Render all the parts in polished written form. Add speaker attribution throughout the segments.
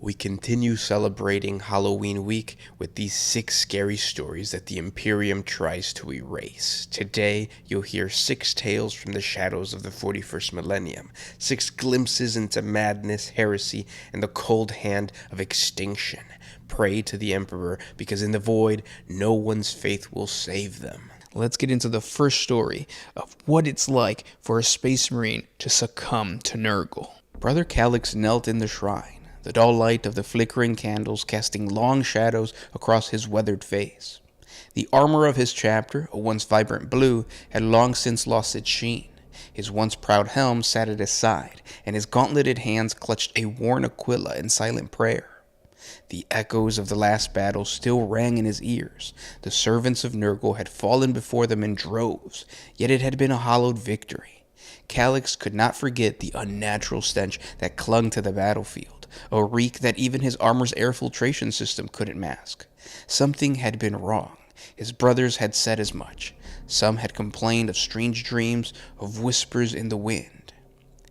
Speaker 1: We continue celebrating Halloween week with these 6 scary stories that the Imperium tries to erase. Today, you'll hear 6 tales from the shadows of the 41st millennium, 6 glimpses into madness, heresy, and the cold hand of extinction. Pray to the Emperor, because in the void, no one's faith will save them.
Speaker 2: Let's get into the first story of what it's like for a space marine to succumb to Nurgle.
Speaker 1: Brother Kellix knelt in the shrine, the dull light of the flickering candles casting long shadows across his weathered face. The armor of his chapter, a once vibrant blue, had long since lost its sheen. His once proud helm sat at his side, and his gauntleted hands clutched a worn Aquila in silent prayer. The echoes of the last battle still rang in his ears. The servants of Nurgle had fallen before them in droves, yet it had been a hallowed victory. Kellix could not forget the unnatural stench that clung to the battlefield, a reek that even his armor's air filtration system couldn't mask. Something had been wrong. His brothers had said as much. Some had complained of strange dreams, of whispers in the wind.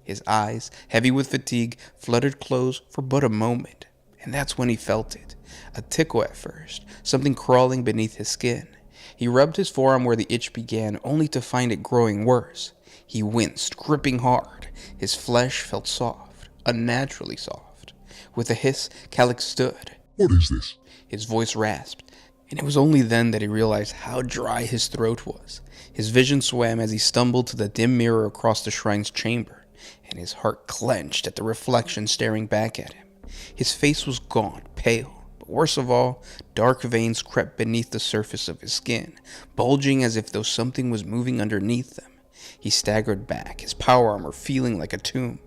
Speaker 1: His eyes, heavy with fatigue, fluttered close for but a moment, and that's when he felt it. A tickle at first, something crawling beneath his skin. He rubbed his forearm where the itch began, only to find it growing worse. He winced, gripping hard. His flesh felt soft, unnaturally soft. With a hiss, Kellix stood.
Speaker 3: "What is this?"
Speaker 1: His voice rasped, and it was only then that he realized how dry his throat was. His vision swam as he stumbled to the dim mirror across the shrine's chamber, and his heart clenched at the reflection staring back at him. His face was gaunt, pale, but worst of all, dark veins crept beneath the surface of his skin, bulging as if though something was moving underneath them. He staggered back, his power armor feeling like a tomb.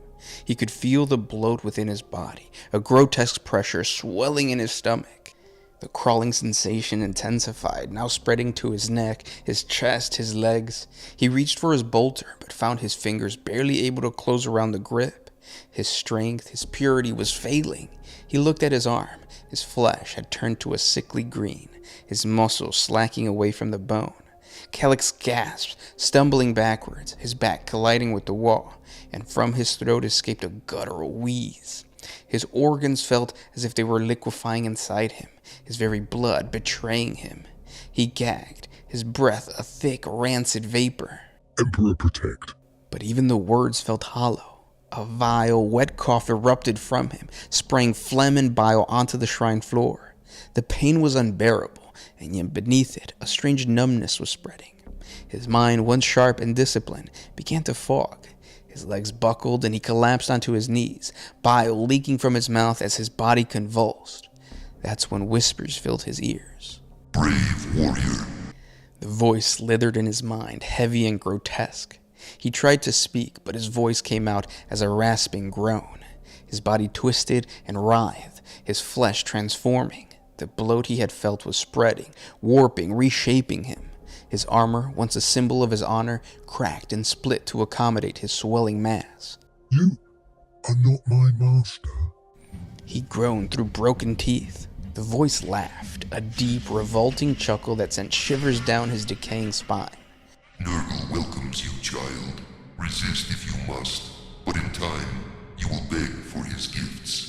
Speaker 1: He could feel the bloat within his body, a grotesque pressure swelling in his stomach. The crawling sensation intensified, now spreading to his neck, his chest, his legs. He reached for his bolter, but found his fingers barely able to close around the grip. His strength, his purity was failing. He looked at his arm. His flesh had turned to a sickly green, his muscles slacking away from the bone. Kellix gasped, stumbling backwards, his back colliding with the wall, and from his throat escaped a guttural wheeze. His organs felt as if they were liquefying inside him, his very blood betraying him. He gagged, his breath a thick, rancid vapor.
Speaker 3: "Emperor protect."
Speaker 1: But even the words felt hollow. A vile, wet cough erupted from him, spraying phlegm and bile onto the shrine floor. The pain was unbearable, and yet beneath it, a strange numbness was spreading. His mind, once sharp and disciplined, began to fog. His legs buckled, and he collapsed onto his knees, bile leaking from his mouth as his body convulsed. That's when whispers filled his ears.
Speaker 3: "Brave warrior."
Speaker 1: The voice slithered in his mind, heavy and grotesque. He tried to speak, but his voice came out as a rasping groan. His body twisted and writhed, his flesh transforming. The bloat he had felt was spreading, warping, reshaping him. His armor, once a symbol of his honor, cracked and split to accommodate his swelling mass.
Speaker 3: "You are not my master."
Speaker 1: He groaned through broken teeth. The voice laughed, a deep, revolting chuckle that sent shivers down his decaying spine.
Speaker 3: "Nurgle welcomes you, child. Resist if you must, but in time, you will beg for his gifts."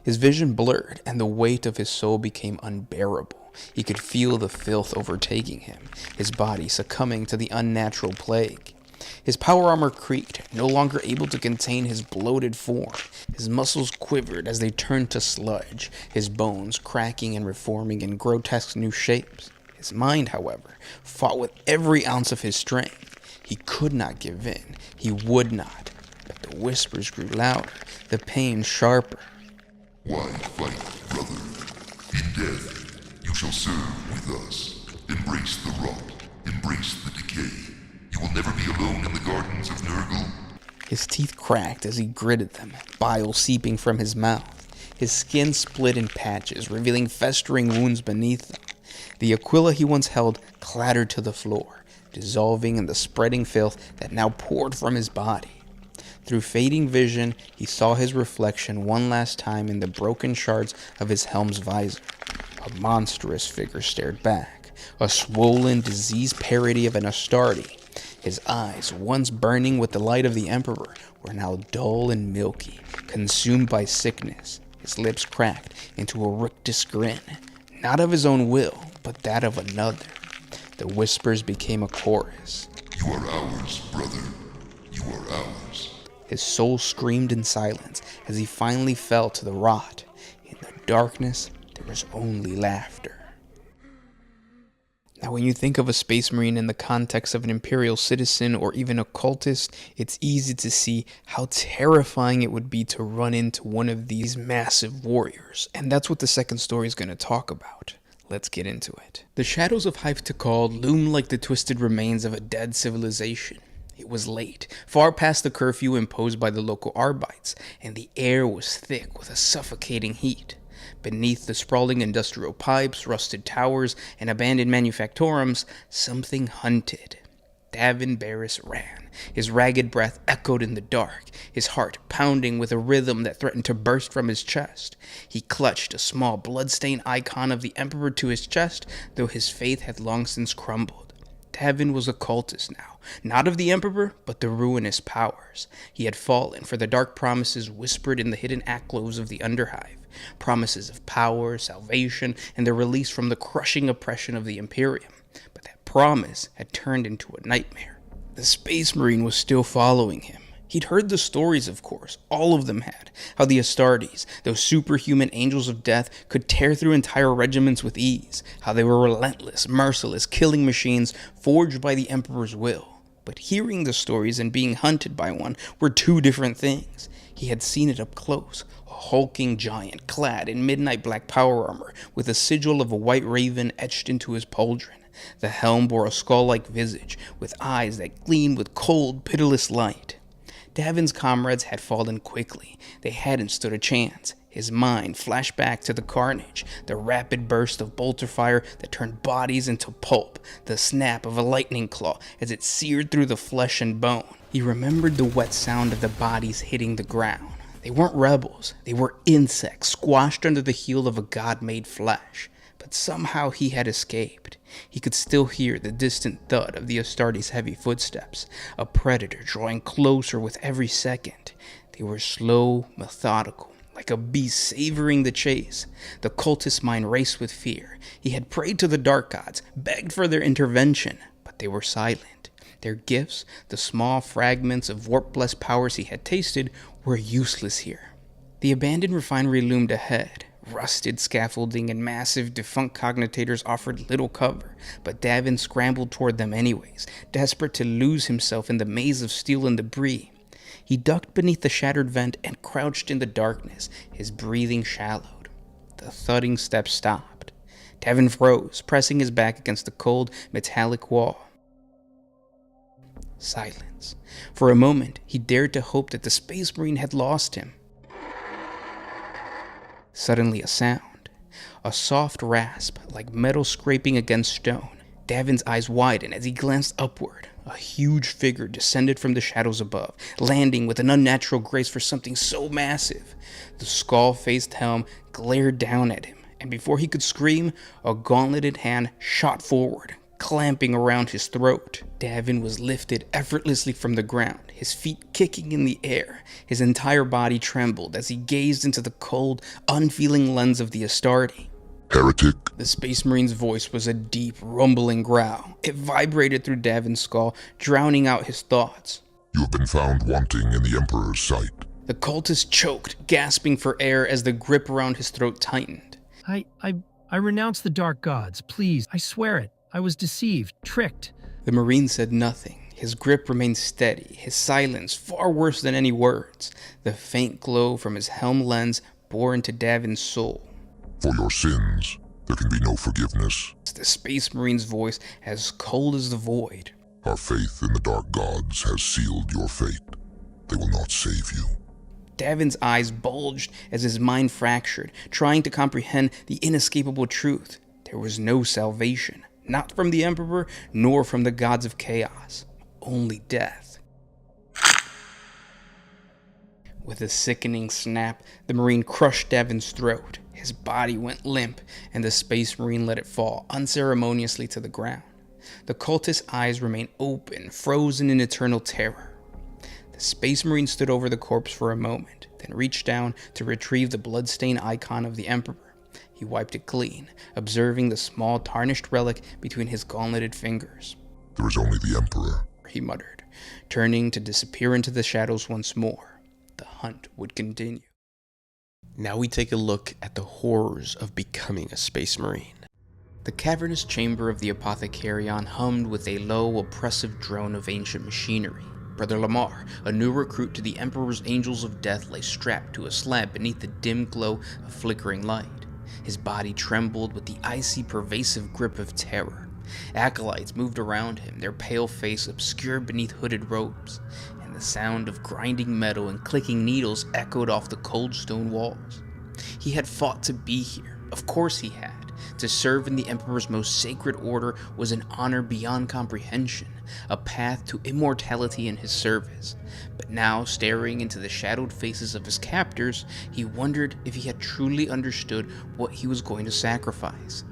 Speaker 1: His vision blurred, and the weight of his soul became unbearable. He could feel the filth overtaking him, his body succumbing to the unnatural plague. His power armor creaked, no longer able to contain his bloated form. His muscles quivered as they turned to sludge, his bones cracking and reforming in grotesque new shapes. His mind, however, fought with every ounce of his strength. He could not give in. He would not. But the whispers grew louder, the pain sharper.
Speaker 3: "Why fight, brother? In death, you shall serve with us. Embrace the rot. Embrace the decay. You will never be alone in the gardens of Nurgle."
Speaker 1: His teeth cracked as he gritted them, bile seeping from his mouth. His skin split in patches, revealing festering wounds beneath them. The Aquila he once held clattered to the floor, dissolving in the spreading filth that now poured from his body. Through fading vision, he saw his reflection one last time in the broken shards of his helm's visor. A monstrous figure stared back, a swollen, diseased parody of an Astarte. His eyes, once burning with the light of the Emperor, were now dull and milky, consumed by sickness. His lips cracked into a rictus grin, not of his own will, but that of another. The whispers became a chorus.
Speaker 3: You are ours, brother. You are ours.
Speaker 1: His soul screamed in silence as he finally fell to the rot. In the darkness, there was only laughter.
Speaker 2: Now, when you think of a space marine in the context of an imperial citizen or even a cultist, it's easy to see how terrifying it would be to run into one of these massive warriors. And that's what the second story is going to talk about. Let's get into it.
Speaker 1: The shadows of Hyph Tikal loomed like the twisted remains of a dead civilization. It was late, far past the curfew imposed by the local Arbites, and the air was thick with a suffocating heat. Beneath the sprawling industrial pipes, rusted towers, and abandoned manufactorums, something hunted. Davin Barris ran. His ragged breath echoed in the dark, his heart pounding with a rhythm that threatened to burst from his chest. He clutched a small blood-stained icon of the Emperor to his chest, though his faith had long since crumbled. Davin was a cultist now, not of the Emperor, but the ruinous powers. He had fallen for the dark promises whispered in the hidden alcoves of the Underhive, promises of power, salvation, and the release from the crushing oppression of the Imperium. But that promise had turned into a nightmare. The Space Marine was still following him. He'd heard the stories, of course, all of them had, how the Astartes, those superhuman angels of death, could tear through entire regiments with ease, how they were relentless, merciless, killing machines forged by the Emperor's will. But hearing the stories and being hunted by one were two different things. He had seen it up close, a hulking giant clad in midnight black power armor, with a sigil of a white raven etched into his pauldron. The helm bore a skull-like visage, with eyes that gleamed with cold, pitiless light. Davin's comrades had fallen quickly. They hadn't stood a chance. His mind flashed back to the carnage, the rapid burst of bolter fire that turned bodies into pulp, the snap of a lightning claw as it seared through the flesh and bone. He remembered the wet sound of the bodies hitting the ground. They weren't rebels. They were insects squashed under the heel of a god-made flesh. But somehow he had escaped. He could still hear the distant thud of the Astartes' heavy footsteps, a predator drawing closer with every second. They were slow, methodical, like a beast savoring the chase. The cultist's mind raced with fear. He had prayed to the dark gods, begged for their intervention, but they were silent. Their gifts, the small fragments of warp-blessed powers he had tasted, were useless here. The abandoned refinery loomed ahead. Rusted scaffolding and massive defunct cognitators offered little cover, but Davin scrambled toward them anyways, desperate to lose himself in the maze of steel and debris. He ducked beneath the shattered vent and crouched in the darkness, his breathing shallowed. The thudding steps stopped. Davin froze, pressing his back against the cold, metallic wall. Silence. For a moment, he dared to hope that the Space Marine had lost him. Suddenly a sound, a soft rasp like metal scraping against stone. Davin's eyes widened as he glanced upward. A huge figure descended from the shadows above, landing with an unnatural grace for something so massive. The skull-faced helm glared down at him, and before he could scream, a gauntleted hand shot forward, clamping around his throat. Davin was lifted effortlessly from the ground, his feet kicking in the air. His entire body trembled as he gazed into the cold, unfeeling lens of the Astarte.
Speaker 3: Heretic.
Speaker 1: The Space Marine's voice was a deep, rumbling growl. It vibrated through Davin's skull, drowning out his thoughts.
Speaker 3: You have been found wanting in the Emperor's sight.
Speaker 1: The cultist choked, gasping for air as the grip around his throat tightened.
Speaker 4: I renounce the dark gods, please. I swear it. I was deceived, tricked.
Speaker 1: The Marine said nothing. His grip remained steady, his silence far worse than any words. The faint glow from his helm lens bore into Davin's soul.
Speaker 3: For your sins, there can be no forgiveness.
Speaker 1: The Space Marine's voice as cold as the void.
Speaker 3: Our faith in the dark gods has sealed your fate. They will not save you.
Speaker 1: Davin's eyes bulged as his mind fractured, trying to comprehend the inescapable truth. There was no salvation, not from the Emperor, nor from the gods of chaos. Only death. With a sickening snap, the Marine crushed Davin's throat. His body went limp, and the Space Marine let it fall unceremoniously to the ground. The cultist's eyes remained open, frozen in eternal terror. The The Space Marine stood over the corpse for a moment, then reached down to retrieve the bloodstained icon of the Emperor. He wiped it clean, observing the small tarnished relic between his gauntleted fingers.
Speaker 3: There is only the Emperor,
Speaker 1: he muttered, turning to disappear into the shadows once more. The hunt would continue.
Speaker 5: Now we take a look at the horrors of becoming a Space Marine.
Speaker 1: The cavernous chamber of the Apothecarion hummed with a low, oppressive drone of ancient machinery. Brother Lamar, a new recruit to the Emperor's Angels of Death, lay strapped to a slab beneath the dim glow of flickering light. His body trembled with the icy, pervasive grip of terror. Acolytes moved around him, their pale face obscured beneath hooded robes, and the sound of grinding metal and clicking needles echoed off the cold stone walls. He had fought to be here. Of course he had. To serve in the Emperor's most sacred order was an honor beyond comprehension, a path to immortality in his service. But now, staring into the shadowed faces of his captors, he wondered if he had truly understood what he was going to sacrifice.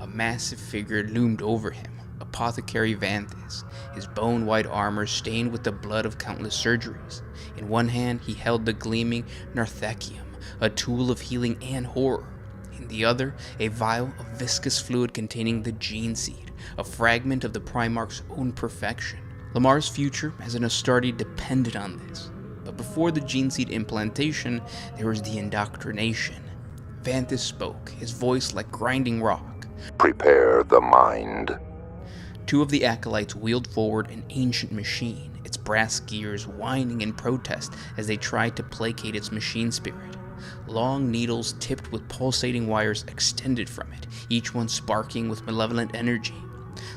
Speaker 1: A massive figure loomed over him, Apothecary Vanthus, his bone-white armor stained with the blood of countless surgeries. In one hand, he held the gleaming Narthekium, a tool of healing and horror. In the other, a vial of viscous fluid containing the gene seed, a fragment of the Primarch's own perfection. Lamar's future as an Astartes depended on this. But before the gene seed implantation, there was the indoctrination. Vanthus spoke, his voice like grinding rock.
Speaker 3: Prepare the mind.
Speaker 1: Two of the acolytes wheeled forward an ancient machine, its brass gears whining in protest as they tried to placate its machine spirit. Long needles tipped with pulsating wires extended from it, each one sparking with malevolent energy.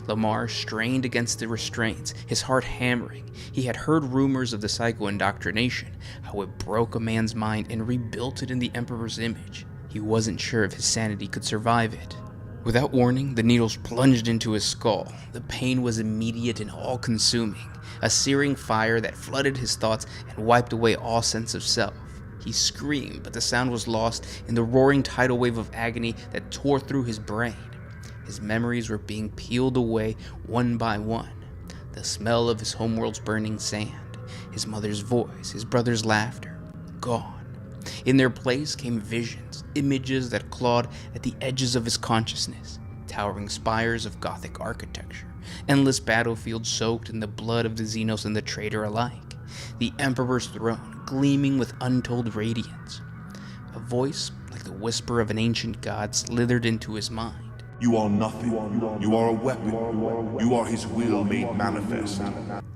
Speaker 1: Lamar strained against the restraints, his heart hammering. He had heard rumors of the psycho-indoctrination, how it broke a man's mind and rebuilt it in the Emperor's image. He wasn't sure if his sanity could survive it. Without warning, the needles plunged into his skull. The pain was immediate and all-consuming, a searing fire that flooded his thoughts and wiped away all sense of self. He screamed, but the sound was lost in the roaring tidal wave of agony that tore through his brain. His memories were being peeled away one by one. The smell of his homeworld's burning sand, his mother's voice, his brother's laughter, gone. In their place came visions, images that clawed at the edges of his consciousness, towering spires of Gothic architecture, endless battlefields soaked in the blood of the Xenos and the traitor alike, the Emperor's throne gleaming with untold radiance. A voice like the whisper of an ancient god slithered into his mind.
Speaker 6: You are nothing. You are a weapon. You are his will made manifest.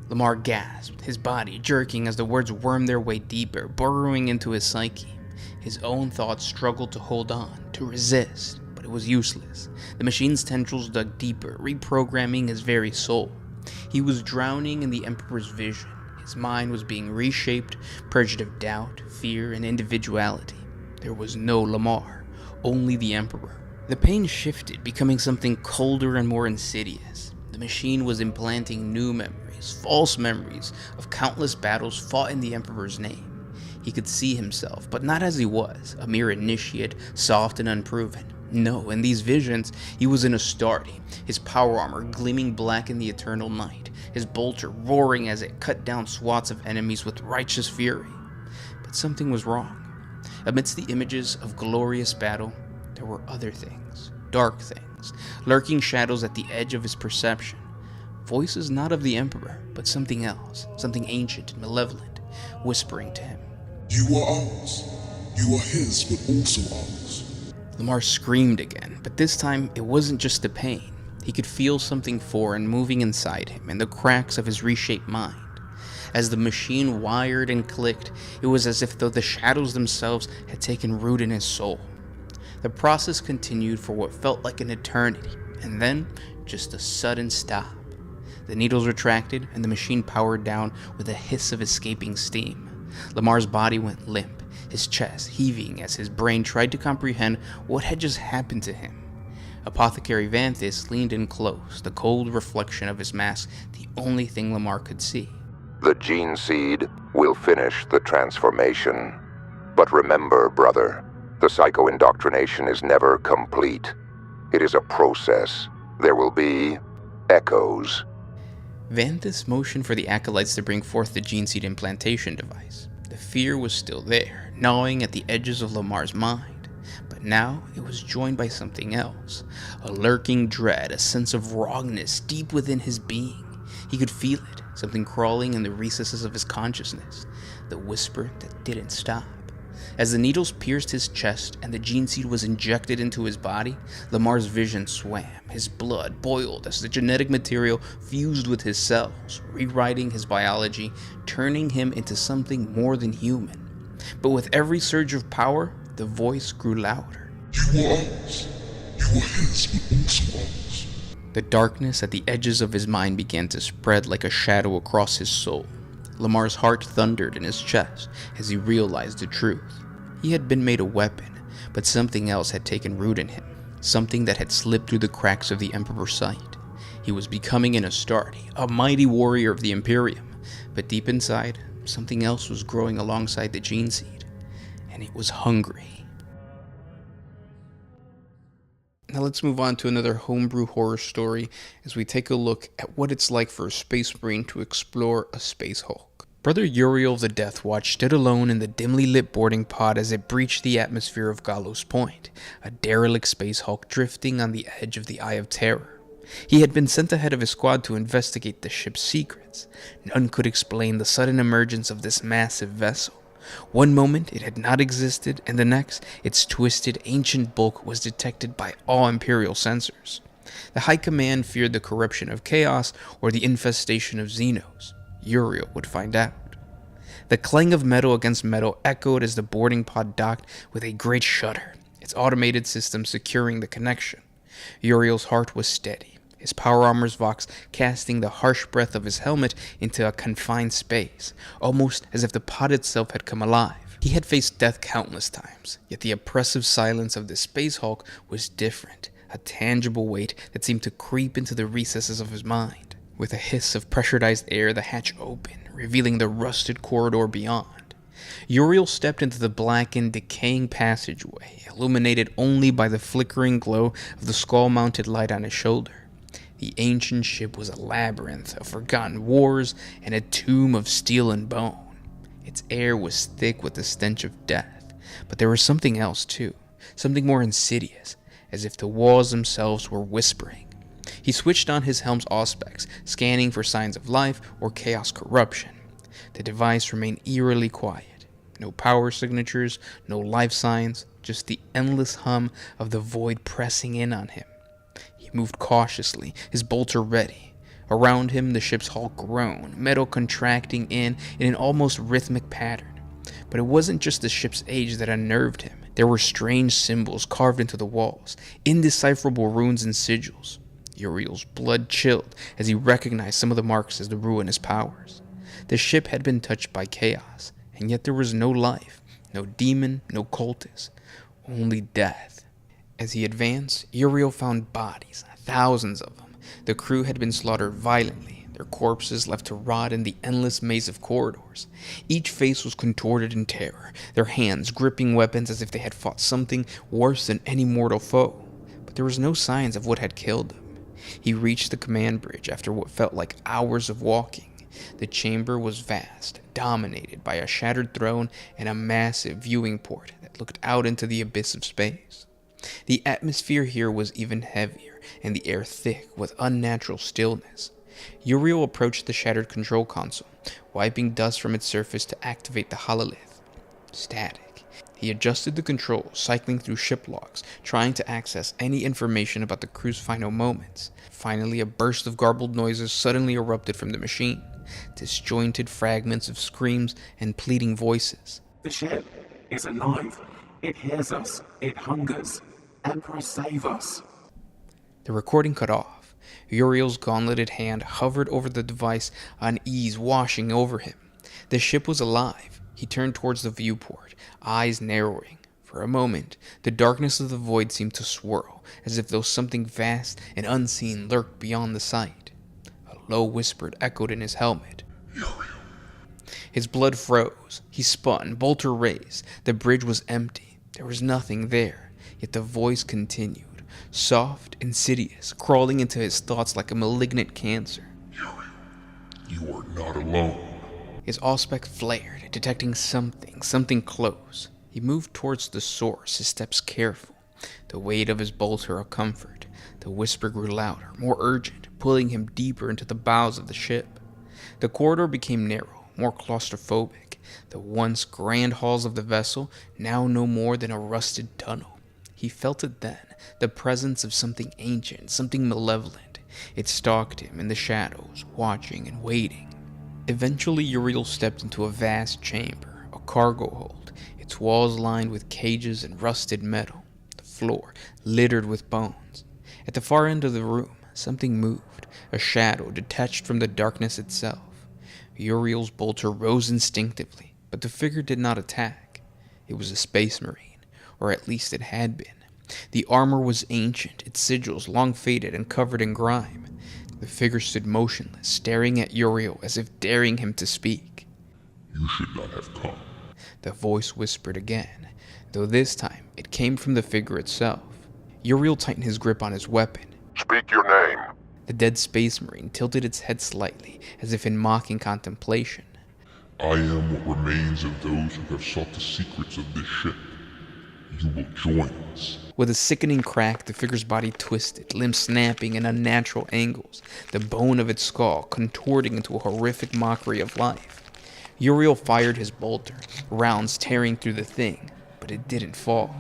Speaker 1: Lamar gasped, his body jerking as the words wormed their way deeper, burrowing into his psyche. His own thoughts struggled to hold on, to resist, but it was useless. The machine's tendrils dug deeper, reprogramming his very soul. He was drowning in the Emperor's vision. His mind was being reshaped, purged of doubt, fear, and individuality. There was no Lamar, only the Emperor. The pain shifted, becoming something colder and more insidious. The machine was implanting new memories, false memories of countless battles fought in the Emperor's name. He could see himself, but not as he was, a mere initiate, soft and unproven. No, in these visions, he was an Astartes, his power armor gleaming black in the eternal night, his bolter roaring as it cut down swaths of enemies with righteous fury. But something was wrong. Amidst the images of glorious battle, there were other things, dark things, lurking shadows at the edge of his perception. Voices not of the Emperor, but something else, something ancient and malevolent, whispering to him.
Speaker 7: You are ours. You are his, but also ours.
Speaker 1: Lamar screamed again, but this time it wasn't just the pain. He could feel something foreign moving inside him in the cracks of his reshaped mind. As the machine wired and clicked, it was as if though the shadows themselves had taken root in his soul. The process continued for what felt like an eternity, and then just a sudden stop. The needles retracted, and the machine powered down with a hiss of escaping steam. Lamar's body went limp, his chest heaving as his brain tried to comprehend what had just happened to him. Apothecary Vanthus leaned in close, the cold reflection of his mask the only thing Lamar could see.
Speaker 3: The gene seed will finish the transformation. But remember, brother, the psycho-indoctrination is never complete. It is a process. There will be echoes.
Speaker 2: Vanthus motioned for the acolytes to bring forth the gene seed implantation device. The fear was still there, gnawing at the edges of Lamar's mind, but now it was joined by something else, a lurking dread, a sense of wrongness deep within his being. He could feel it, something crawling in the recesses of his consciousness, the whisper that didn't stop. As the needles pierced his chest and the gene seed was injected into his body, Lamar's vision swam. His blood boiled as the genetic material fused with his cells, rewriting his biology, turning him into something more than human. But with every surge of power, the voice grew louder.
Speaker 7: You are ours. You are his, but also ours.
Speaker 2: The darkness at the edges of his mind began to spread like a shadow across his soul. Lamar's heart thundered in his chest as he realized the truth. He had been made a weapon, but something else had taken root in him, something that had slipped through the cracks of the Emperor's sight. He was becoming an Astarte, a mighty warrior of the Imperium, but deep inside, something else was growing alongside the gene seed, and it was hungry.
Speaker 1: Now let's move on to another homebrew horror story as we take a look at what it's like for a Space Marine to explore a Space Hulk. Brother Uriel of the Death Watch stood alone in the dimly lit boarding pod as it breached the atmosphere of Gallows Point, a derelict Space Hulk drifting on the edge of the Eye of Terror. He had been sent ahead of his squad to investigate the ship's secrets. None could explain the sudden emergence of this massive vessel. One moment it had not existed, and the next, its twisted, ancient bulk was detected by all Imperial sensors. The High Command feared the corruption of Chaos or the infestation of Xenos. Uriel would find out. The clang of metal against metal echoed as the boarding pod docked with a great shudder, its automated system securing the connection. Uriel's heart was steady, his power armor's vox casting the harsh breath of his helmet into a confined space, almost as if the pod itself had come alive. He had faced death countless times, yet the oppressive silence of the Space Hulk was different, a tangible weight that seemed to creep into the recesses of his mind. With a hiss of pressurized air, the hatch opened, revealing the rusted corridor beyond. Uriel stepped into the blackened, decaying passageway, illuminated only by the flickering glow of the skull-mounted light on his shoulder. The ancient ship was a labyrinth of forgotten wars and a tomb of steel and bone. Its air was thick with the stench of death, but there was something else too, something more insidious, as if the walls themselves were whispering. He switched on his helm's auspex, scanning for signs of life or chaos corruption. The device remained eerily quiet. No power signatures, no life signs, just the endless hum of the void pressing in on him. He moved cautiously, his bolter ready. Around him, the ship's hull groaned, metal contracting in an almost rhythmic pattern. But it wasn't just the ship's age that unnerved him. There were strange symbols carved into the walls, indecipherable runes and sigils. Uriel's blood chilled as he recognized some of the marks as the ruinous powers. The ship had been touched by chaos, and yet there was no life, no demon, no cultist, only death. As he advanced, Uriel found bodies, thousands of them. The crew had been slaughtered violently, their corpses left to rot in the endless maze of corridors. Each face was contorted in terror, their hands gripping weapons as if they had fought something worse than any mortal foe. But there was no signs of what had killed them. He reached the command bridge after what felt like hours of walking. The chamber was vast, dominated by a shattered throne and a massive viewing port that looked out into the abyss of space. The atmosphere here was even heavier, and the air thick with unnatural stillness. Uriel approached the shattered control console, wiping dust from its surface to activate the hololith. Static. He adjusted the controls, cycling through ship logs, trying to access any information about the crew's final moments. Finally, a burst of garbled noises suddenly erupted from the machine, disjointed fragments of screams and pleading voices.
Speaker 8: The ship is alive. It hears us. It hungers. Emperor, save us.
Speaker 2: The recording cut off. Uriel's gauntleted hand hovered over the device, unease washing over him. The ship was alive. He turned towards the viewport, eyes narrowing. For a moment, the darkness of the void seemed to swirl, as if though something vast and unseen lurked beyond the sight. A low whisper echoed in his helmet. His blood froze. He spun, bolter raised. The bridge was empty. There was nothing there. Yet the voice continued, soft, insidious, crawling into his thoughts like a malignant cancer.
Speaker 7: You are not alone.
Speaker 2: His auspex flared, detecting something close. He moved towards the source, his steps careful, the weight of his bolter a comfort. The whisper grew louder, more urgent, pulling him deeper into the bowels of the ship. The corridor became narrow, more claustrophobic. The once grand halls of the vessel, now no more than a rusted tunnel. He felt it then, the presence of something ancient, something malevolent. It stalked him in the shadows, watching and waiting. Eventually, Uriel stepped into a vast chamber, a cargo hold, its walls lined with cages and rusted metal, the floor littered with bones. At the far end of the room, something moved, a shadow detached from the darkness itself. Uriel's bolter rose instinctively, but the figure did not attack. It was a space marine, or at least it had been. The armor was ancient, its sigils long faded and covered in grime. The figure stood motionless, staring at Uriel as if daring him to speak.
Speaker 7: You should not have come.
Speaker 2: The voice whispered again, though this time it came from the figure itself. Uriel tightened his grip on his weapon.
Speaker 3: Speak your name.
Speaker 2: The dead space marine tilted its head slightly, as if in mocking contemplation.
Speaker 7: I am what remains of those who have sought the secrets of this ship. You will join us.
Speaker 2: With a sickening crack, the figure's body twisted, limbs snapping in unnatural angles, the bone of its skull contorting into a horrific mockery of life. Uriel fired his bolter, rounds tearing through the thing, but it didn't fall.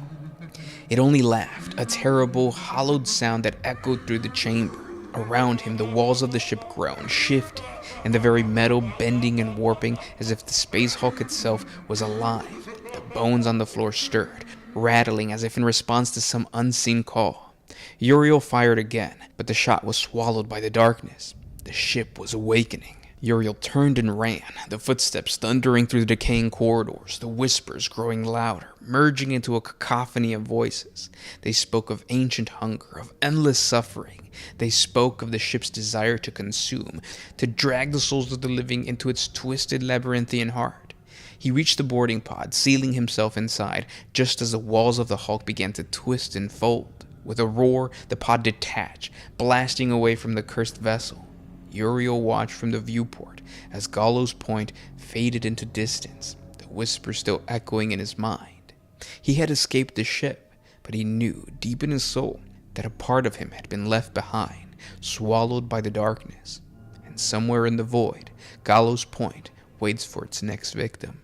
Speaker 2: It only laughed, a terrible, hollowed sound that echoed through the chamber. Around him, the walls of the ship groaned, shifting, and the very metal bending and warping as if the space hulk itself was alive. The bones on the floor stirred, rattling as if in response to some unseen call. Uriel fired again, but the shot was swallowed by the darkness. The ship was awakening. Uriel turned and ran, the footsteps thundering through the decaying corridors, the whispers growing louder, merging into a cacophony of voices. They spoke of ancient hunger, of endless suffering. They spoke of the ship's desire to consume, to drag the souls of the living into its twisted labyrinthian heart. He reached the boarding pod, sealing himself inside, just as the walls of the hulk began to twist and fold. With a roar, the pod detached, blasting away from the cursed vessel. Uriel watched from the viewport as Gallows Point faded into distance, the whisper still echoing in his mind. He had escaped the ship, but he knew deep in his soul that a part of him had been left behind, swallowed by the darkness. And somewhere in the void, Gallows Point waits for its next victim.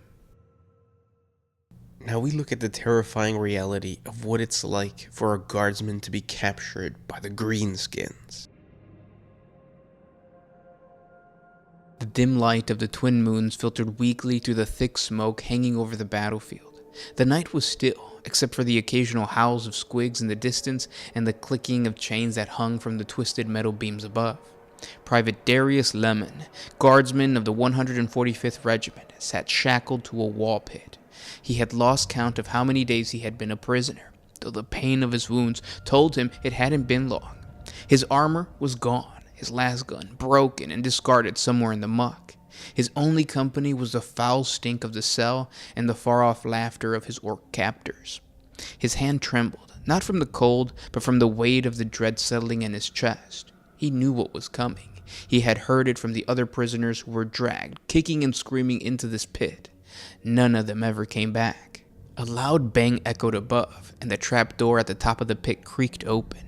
Speaker 5: Now we look at the terrifying reality of what it's like for a guardsman to be captured by the greenkins.
Speaker 2: The dim light of the twin moons filtered weakly through the thick smoke hanging over the battlefield. The night was still, except for the occasional howls of squigs in the distance and the clicking of chains that hung from the twisted metal beams above. Private Darius Lemon, guardsman of the 145th Regiment, sat shackled to a wall pit. He had lost count of how many days he had been a prisoner, though the pain of his wounds told him it hadn't been long. His armor was gone. His last gun, broken and discarded somewhere in the muck. His only company was the foul stink of the cell and the far-off laughter of his orc captors. His hand trembled, not from the cold, but from the weight of the dread settling in his chest. He knew what was coming. He had heard it from the other prisoners who were dragged, kicking and screaming into this pit. None of them ever came back. A loud bang echoed above, and the trap door at the top of the pit creaked open.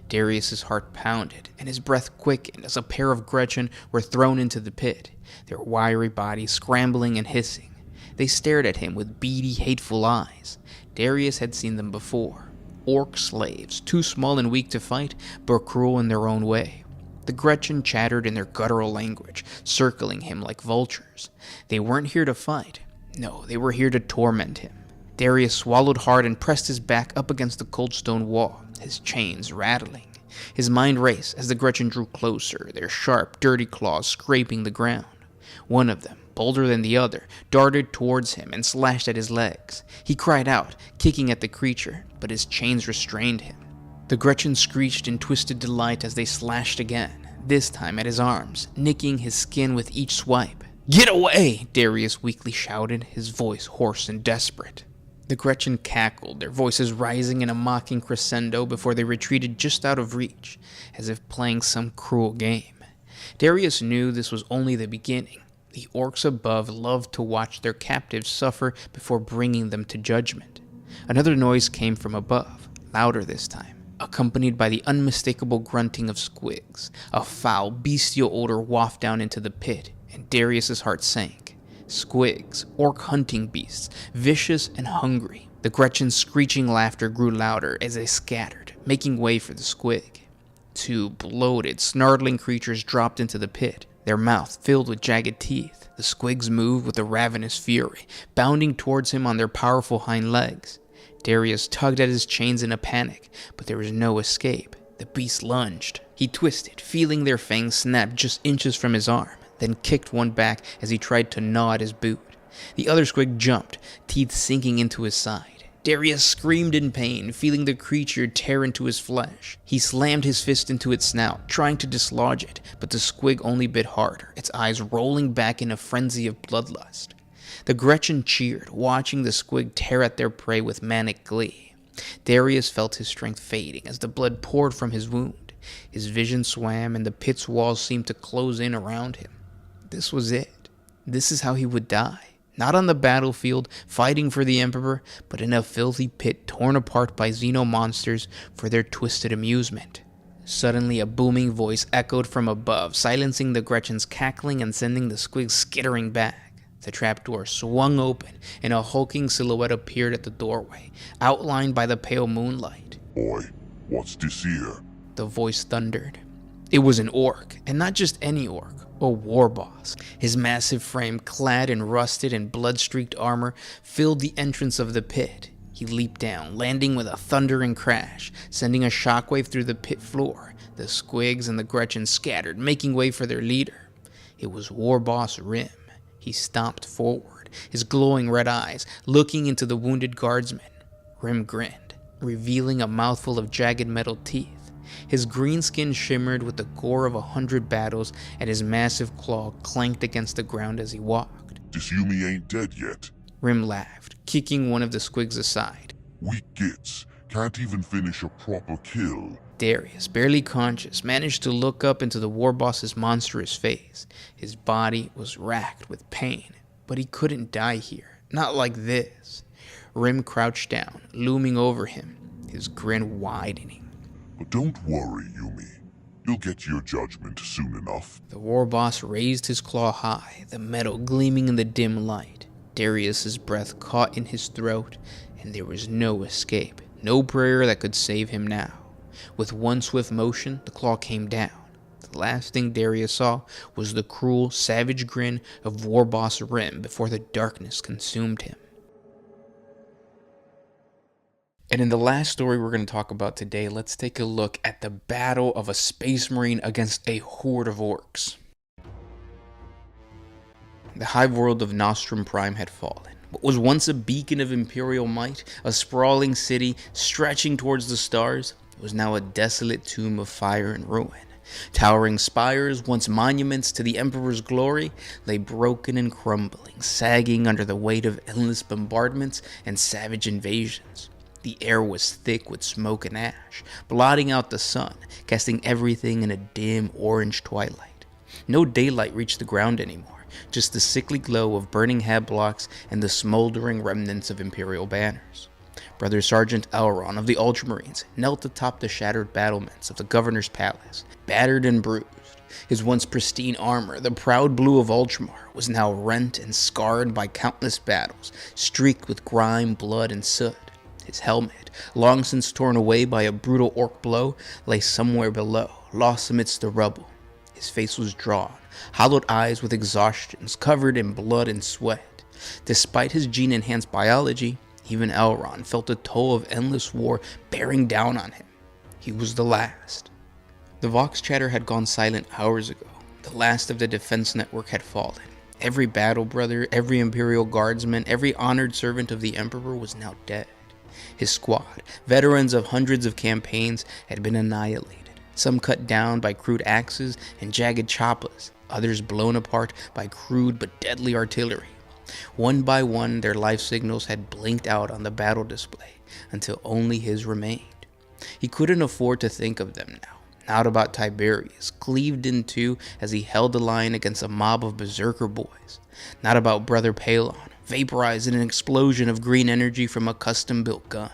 Speaker 2: Darius's heart pounded, and his breath quickened as a pair of Gretchen were thrown into the pit, their wiry bodies scrambling and hissing. They stared at him with beady, hateful eyes. Darius had seen them before. Orc slaves, too small and weak to fight, but cruel in their own way. The Gretchen chattered in their guttural language, circling him like vultures. They weren't here to fight. No, they were here to torment him. Darius swallowed hard and pressed his back up against the cold stone wall, his chains rattling. His mind raced as the Gretchen drew closer, their sharp, dirty claws scraping the ground. One of them, bolder than the other, darted towards him and slashed at his legs. He cried out, kicking at the creature, but his chains restrained him. The Gretchen screeched in twisted delight as they slashed again, this time at his arms, nicking his skin with each swipe. "Get away!" Darius weakly shouted, his voice hoarse and desperate. The Gretchen cackled, their voices rising in a mocking crescendo before they retreated just out of reach, as if playing some cruel game. Darius knew this was only the beginning. The orcs above loved to watch their captives suffer before bringing them to judgment. Another noise came from above, louder this time, accompanied by the unmistakable grunting of squigs. A foul, bestial odor wafted down into the pit, and Darius's heart sank. Squigs, orc hunting beasts, vicious and hungry. The Gretchen's screeching laughter grew louder as they scattered, making way for the squig. Two bloated, snarling creatures dropped into the pit, their mouths filled with jagged teeth. The squigs moved with a ravenous fury, bounding towards him on their powerful hind legs. Darius tugged at his chains in a panic, but there was no escape. The beast lunged. He twisted, feeling their fangs snap just inches from his arm, then kicked one back as he tried to gnaw at his boot. The other squig jumped, teeth sinking into his side. Darius screamed in pain, feeling the creature tear into his flesh. He slammed his fist into its snout, trying to dislodge it, but the squig only bit harder, its eyes rolling back in a frenzy of bloodlust. The Gretchen cheered, watching the squig tear at their prey with manic glee. Darius felt his strength fading as the blood poured from his wound. His vision swam, and the pit's walls seemed to close in around him. This was it. This is how he would die. Not on the battlefield, fighting for the Emperor, but in a filthy pit torn apart by xenomonsters for their twisted amusement. Suddenly, a booming voice echoed from above, silencing the Gretchen's cackling and sending the squigs skittering back. The trapdoor swung open, and a hulking silhouette appeared at the doorway, outlined by the pale moonlight.
Speaker 7: Boy, what's this here?
Speaker 2: The voice thundered. It was an orc, and not just any orc. A war boss. His massive frame, clad in rusted and blood-streaked armor, filled the entrance of the pit. He leaped down, landing with a thundering crash, sending a shockwave through the pit floor. The squigs and the Gretchen scattered, making way for their leader. It was War Boss Rim. He stomped forward, his glowing red eyes looking into the wounded guardsman. Rim grinned, revealing a mouthful of jagged metal teeth. His green skin shimmered with the gore of 100 battles, and his massive claw clanked against the ground as he walked.
Speaker 7: This Yumi ain't dead yet.
Speaker 2: Rim laughed, kicking one of the squigs aside.
Speaker 7: Weak gits. Can't even finish a proper kill.
Speaker 2: Darius, barely conscious, managed to look up into the war boss's monstrous face. His body was racked with pain, but he couldn't die here. Not like this. Rim crouched down, looming over him, his grin widening.
Speaker 7: But don't worry, Yumi. You'll get your judgment soon enough.
Speaker 2: The war boss raised his claw high, the metal gleaming in the dim light. Darius's breath caught in his throat, and there was no escape, no prayer that could save him now. With one swift motion, the claw came down. The last thing Darius saw was the cruel, savage grin of war boss Rim before the darkness consumed him. And in the last story we're going to talk about today, let's take a look at the battle of a space marine against a horde of orcs. The hive world of Nostrum Prime had fallen. What was once a beacon of imperial might, a sprawling city stretching towards the stars, was now a desolate tomb of fire and ruin. Towering spires, once monuments to the Emperor's glory, lay broken and crumbling, sagging under the weight of endless bombardments and savage invasions. The air was thick with smoke and ash, blotting out the sun, casting everything in a dim orange twilight. No daylight reached the ground anymore, just the sickly glow of burning head blocks and the smoldering remnants of Imperial banners. Brother Sergeant Elron of the Ultramarines knelt atop the shattered battlements of the Governor's Palace, battered and bruised. His once pristine armor, the proud blue of Ultramar, was now rent and scarred by countless battles, streaked with grime, blood, and soot. His helmet, long since torn away by a brutal orc blow, lay somewhere below, lost amidst the rubble. His face was drawn, hollowed eyes with exhaustions, covered in blood and sweat. Despite his gene-enhanced biology, even Elron felt the toll of endless war bearing down on him. He was the last. The Vox chatter had gone silent hours ago. The last of the defense network had fallen. Every battle brother, every Imperial guardsman, every honored servant of the Emperor was now dead. His squad, veterans of hundreds of campaigns, had been annihilated, some cut down by crude axes and jagged choppas, others blown apart by crude but deadly artillery. One by one, their life signals had blinked out on the battle display, until only his remained. He couldn't afford to think of them now.
Speaker 1: Not about Tiberius, cleaved in two as he held the line against a mob of berserker boys. Not about Brother Palon, vaporized in an explosion of green energy from a custom-built gun.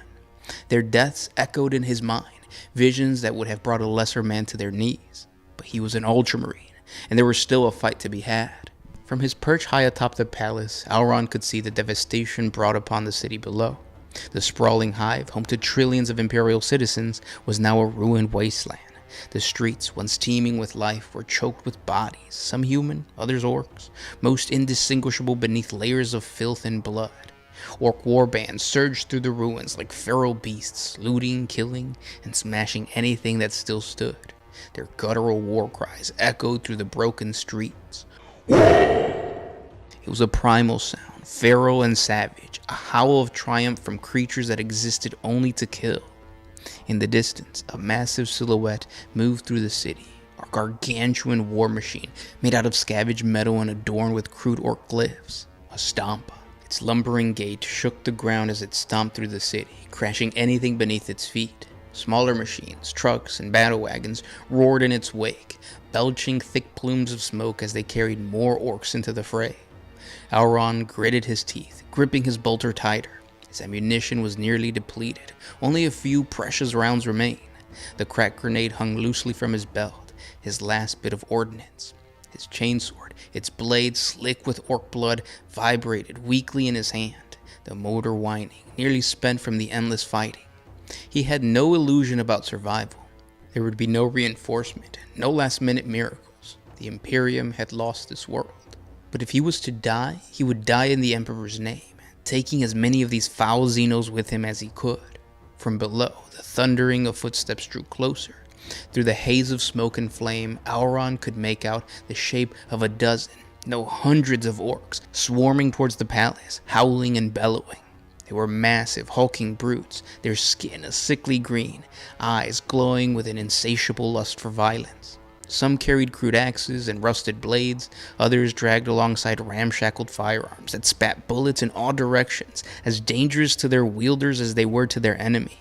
Speaker 1: Their deaths echoed in his mind, visions that would have brought a lesser man to their knees. But he was an Ultramarine, and there was still a fight to be had. From his perch high atop the palace, Elron could see the devastation brought upon the city below. The sprawling hive, home to trillions of Imperial citizens, was now a ruined wasteland. The streets, once teeming with life, were choked with bodies, some human, others orcs, most indistinguishable beneath layers of filth and blood. Orc warbands surged through the ruins like feral beasts, looting, killing, and smashing anything that still stood. Their guttural war cries echoed through the broken streets. It was a primal sound, feral and savage, a howl of triumph from creatures that existed only to kill. In the distance, a massive silhouette moved through the city, a gargantuan war machine made out of scavenged metal and adorned with crude orc glyphs. A stompa. Its lumbering gait shook the ground as it stomped through the city, crashing anything beneath its feet. Smaller machines, trucks, and battle wagons roared in its wake, belching thick plumes of smoke as they carried more orcs into the fray. Elron gritted his teeth, gripping his bolter tighter. His ammunition was nearly depleted. Only a few precious rounds remained. The cracked grenade hung loosely from his belt, his last bit of ordnance. His chainsword, its blade slick with orc blood, vibrated weakly in his hand, the motor whining, nearly spent from the endless fighting. He had no illusion about survival. There would be no reinforcement, no last-minute miracles. The Imperium had lost this world. But if he was to die, he would die in the Emperor's name, taking as many of these foul Xenos with him as he could. From below, the thundering of footsteps drew closer. Through the haze of smoke and flame, Elron could make out the shape of a dozen, no hundreds of orcs, swarming towards the palace, howling and bellowing. They were massive, hulking brutes, their skin a sickly green, eyes glowing with an insatiable lust for violence. Some carried crude axes and rusted blades, others dragged alongside ramshackled firearms that spat bullets in all directions, as dangerous to their wielders as they were to their enemy.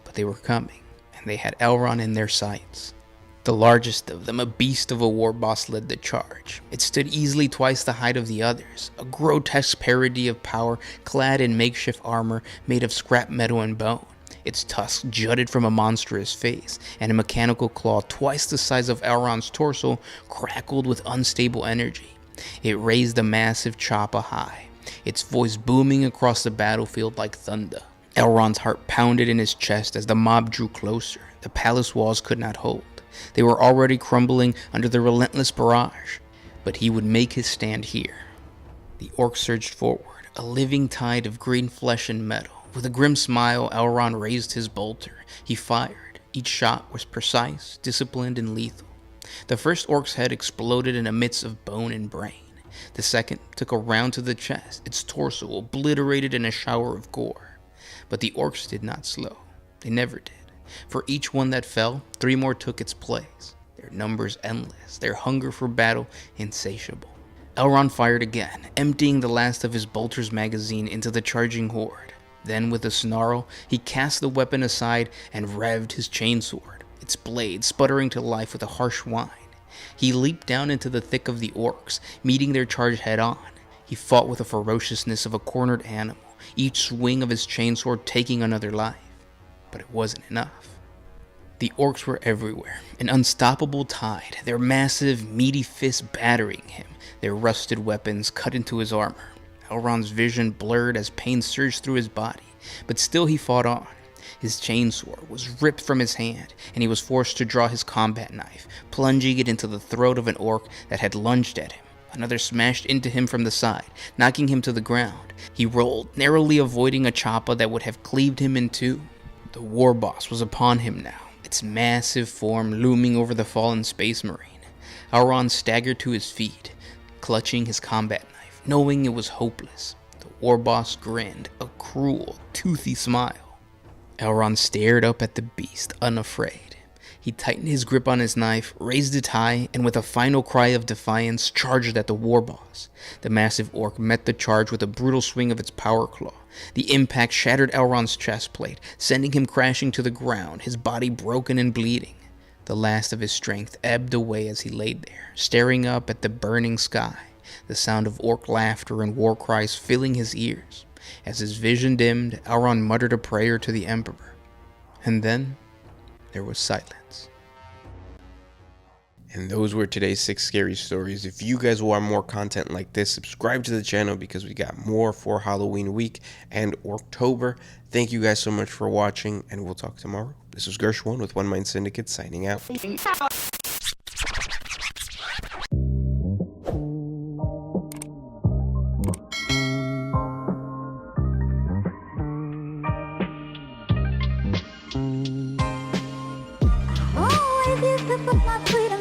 Speaker 1: But they were coming, and they had Elron in their sights. The largest of them, a beast of a war boss, led the charge. It stood easily twice the height of the others, a grotesque parody of power, clad in makeshift armor made of scrap metal and bone. Its tusks jutted from a monstrous face, and a mechanical claw twice the size of Elron's torso crackled with unstable energy. It raised a massive chopper high, its voice booming across the battlefield like thunder. Elron's heart pounded in his chest as the mob drew closer. The palace walls could not hold. They were already crumbling under the relentless barrage, but he would make his stand here. The orc surged forward, a living tide of green flesh and metal. With a grim smile, Elron raised his bolter. He fired. Each shot was precise, disciplined, and lethal. The first orc's head exploded in a mist of bone and brain. The second took a round to the chest, its torso obliterated in a shower of gore. But the orcs did not slow. They never did. For each one that fell, 3 more took its place. Their numbers endless, their hunger for battle insatiable. Elron fired again, emptying the last of his bolter's magazine into the charging horde. Then, with a snarl, he cast the weapon aside and revved his chainsword, its blade sputtering to life with a harsh whine. He leaped down into the thick of the orcs, meeting their charge head-on. He fought with the ferociousness of a cornered animal, each swing of his chainsword taking another life. But it wasn't enough. The orcs were everywhere, an unstoppable tide, their massive, meaty fists battering him, their rusted weapons cut into his armor. Elron's vision blurred as pain surged through his body, but still he fought on. His chainsword was ripped from his hand, and he was forced to draw his combat knife, plunging it into the throat of an orc that had lunged at him. Another smashed into him from the side, knocking him to the ground. He rolled, narrowly avoiding a choppa that would have cleaved him in two. The war boss was upon him now, its massive form looming over the fallen space marine. Elron staggered to his feet, clutching his combat knife, knowing it was hopeless. The war boss grinned, a cruel, toothy smile. Elron stared up at the beast, unafraid. He tightened his grip on his knife, raised it high, and with a final cry of defiance, charged at the war boss. The massive orc met the charge with a brutal swing of its power claw. The impact shattered Elron's chest plate, sending him crashing to the ground, his body broken and bleeding.
Speaker 2: The last of his strength ebbed away as he laid there, staring up at the burning sky, the sound of orc laughter and war cries filling his ears. As his vision dimmed, Elron muttered a prayer to the Emperor. And then there was silence.
Speaker 5: And those were today's 6 scary stories. If you guys want more content like this, subscribe to the channel because we got more for Halloween week and October. Thank you guys so much for watching, and we'll talk tomorrow. This was Gershwin with One Mind Syndicate signing out.
Speaker 9: Always used to put my freedom